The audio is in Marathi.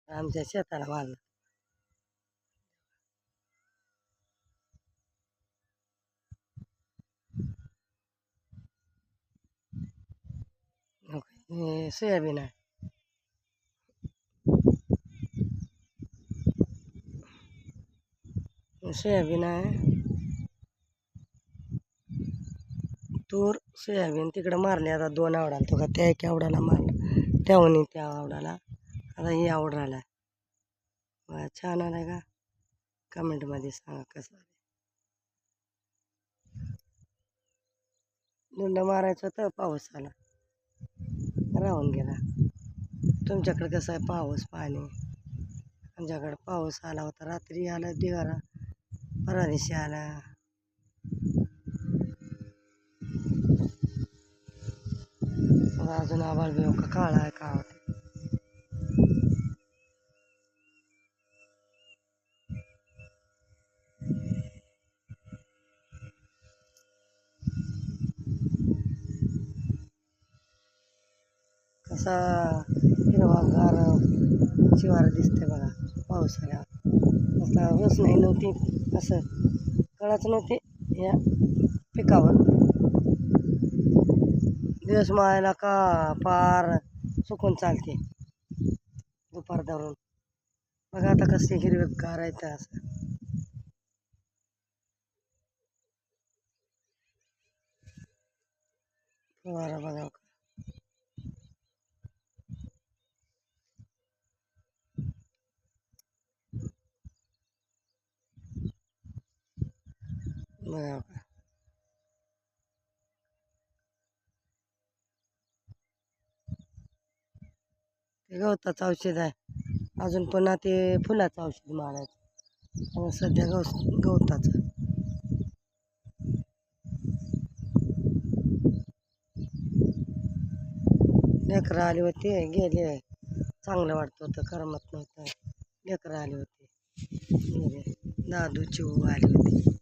आमच्या शेताला मारलं. हे सोयाबीन आहे. सोयाबीन आहे. तूर सोयाबीन तिकडं मारले. आता 2 आवडाला तो का त्या एका आवडाला मारलं त्याहून त्या आवडाला. आता ही आवड राहिला. छान आलाय का? कमेंटमध्ये सांगा कसं आलं. धुंड मारायचं होतं, पाऊस आला राहून गेला. तुमच्याकडे कसं आहे पाऊस पाणी? आमच्याकडे पाऊस आला होता, रात्री आला, दिवारा परवा दिवशी आला. अजून आभाळ बिव का काळा आहे का होते. कसा हिरवागार शिवार दिसते बघा पाऊस आल्यावर. असला रस नाही नव्हती, असं कळच नव्हते या पिकावर. दिवस मायला का पार सुकून चालते दुपार धरून. बघा आता कसं हिरवेगार आहे तर असं. फवारा बघा बघा का. ते गवताचं औषध आहे. अजून पुन्हा ते फुलाचं औषध मारायचं. आणि सध्या गवताचं. लेकरं आली होती गेले. चांगलं वाटत होतं, करमत नव्हतं. लेकरं आली होती गेले. दादू चिऊ आली होती.